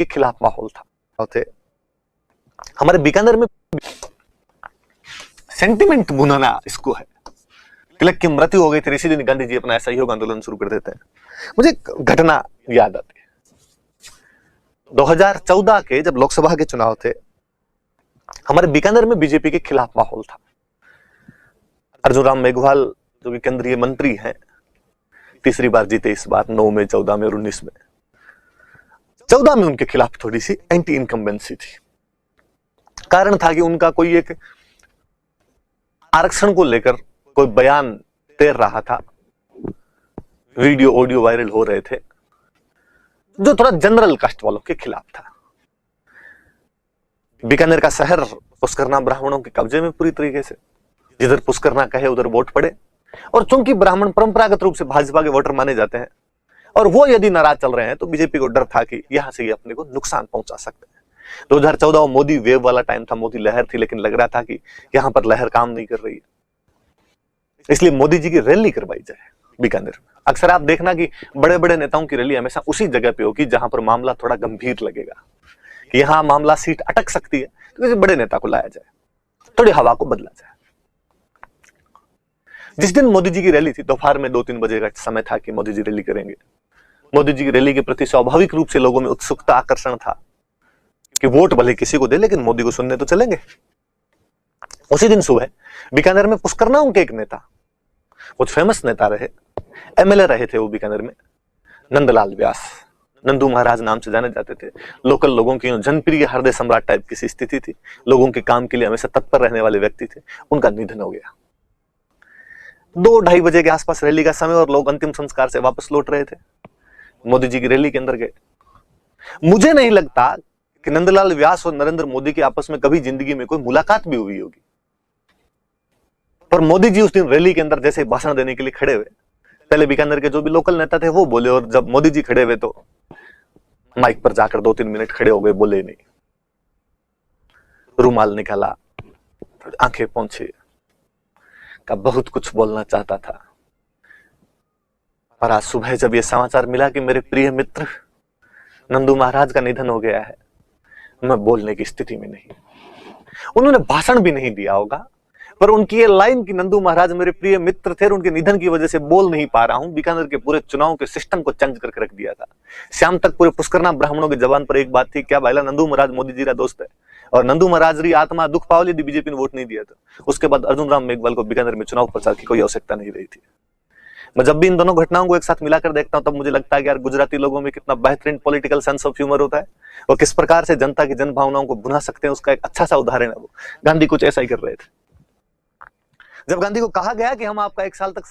के खिलाफ माहौल था। हमारे बीकानेर में सेंटिमेंट बुनाना इसको है। तिलक की मृत्यु हो गई थी, इसी दिन गांधी जी अपना असहयोग आंदोलन शुरू कर देते हैं। मुझे घटना याद आती है 2014 के जब लोकसभा के चुनाव थे, हमारे बीकानेर में बीजेपी के खिलाफ माहौल था। अर्जुन राम मेघवाल जो कि केंद्रीय मंत्री हैं, तीसरी बार जीते इस बार, 9 में, 14 में और 19 में। 14 में उनके खिलाफ थोड़ी सी एंटी इनकम्बेंसी थी। कारण था कि उनका कोई एक आरक्षण को लेकर कोई बयान तैर रहा था, वीडियो ऑडियो वायरल हो रहे थे, जो थोड़ा जनरल कास्ट वालों के खिलाफ था। बीकानेर का शहर पुष्करना ब्राह्मणों के कब्जे में पूरी तरीके से, जिधर पुष्करना कहे उधर वोट पड़े। और चूंकि ब्राह्मण परंपरागत रूप से भाजपा के वोटर माने जाते हैं, और वो यदि नाराज चल रहे हैं तो बीजेपी को डर था कि यहां से ये अपने को नुकसान पहुंचा सकते हैं। 2014 मोदी वेव वाला टाइम था, मोदी लहर थी, लेकिन लग रहा था कि यहां पर लहर काम नहीं कर रही है, इसलिए मोदी जी की रैली करवाई जाए बीकानेर में। अक्सर आप देखना कि बड़े बड़े नेताओं की रैली हमेशा उसी जगह पे होगी जहां पर मामला थोड़ा गंभीर लगेगा, कि यहां मामला सीट अटक सकती है, तो किसी बड़े नेता को लाया जाए, थोड़ी हवा को बदला जाए। जिस दिन मोदी जी की रैली थी, दोपहर में 2-3 बजे का समय था कि मोदी जी रैली करेंगे। मोदी जी की रैली के प्रति स्वाभाविक रूप से लोगों में उत्सुकता, आकर्षण था कि वोट भले किसी को दे, लेकिन मोदी को सुनने तो चलेंगे। उसी दिन सुबह बीकानेर में पुष्करनाओं के एक नेता, बहुत फेमस नेता रहे, एमएलए रहे थे वो बीकानेर में, नंदलाल व्यास, नंदू महाराज नाम से जाने जाते थे। लोकल लोगों की जनप्रिय हृदय सम्राट टाइप की स्थिति थी, लोगों के काम के लिए हमेशा तत्पर रहने वाले व्यक्ति थे। उनका निधन हो गया। 2-2:30 बजे के आसपास रैली का समय, और लोग अंतिम संस्कार से वापस लौट रहे थे। मोदी जी की रैली के अंदर गए। मुझे नहीं लगता कि नंदलाल व्यास और नरेंद्र मोदी के आपस में कभी जिंदगी में कोई मुलाकात भी हुई होगी, पर मोदी जी उस दिन रैली के अंदर जैसे भाषण देने के लिए खड़े हुए, पहले बीकानेर के जो भी लोकल नेता थे वो बोले, और जब मोदी जी खड़े हुए तो माइक पर जाकर 2-3 मिनट खड़े हो गए, बोले नहीं, रुमाल निकाला, आंखें पोंछी, का बहुत कुछ बोलना चाहता था। पर आज सुबह जब यह समाचार मिला कि मेरे प्रिय मित्र नंदू महाराज का निधन हो गया है, मैं बोलने की स्थिति में नहीं। उन्होंने भाषण भी नहीं दिया होगा, पर उनकी ये लाइन कि नंदू महाराज मेरे प्रिय मित्र थे और उनके निधन की वजह से बोल नहीं पा रहा हूं, बीकानेर के पूरे चुनाव के सिस्टम को चेंज करके रख दिया था। शाम तक पूरे पुष्करना ब्राह्मणों की जबान पर एक बात थी, क्या भाईला नंदू महाराज मोदी जी का दोस्त है, और नंदू महाराज री आत्मा दुख पावली यदि बीजेपी ने वोट नहीं दिया था। उसके बाद अर्जुन राम मेघवाल को बीकानेर में चुनाव प्रचार की कोई आवश्यकता नहीं रही थी। मैं जब भी इन दोनों घटनाओं को एक साथ मिलाकर देखता हूं, तब मुझे लगता है कि यार गुजराती लोगों में कितना बेहतरीन पॉलिटिकल सेंस ऑफ ह्यूमर होता है, और किस प्रकार से जनता की जन भावनाओं को भुना सकते हैं, उसका एक अच्छा सा उदाहरण है वो। गांधी कुछ ऐसा ही कर रहे थे। जब गांधी को कहा गया कि हम आपका 1 साल तक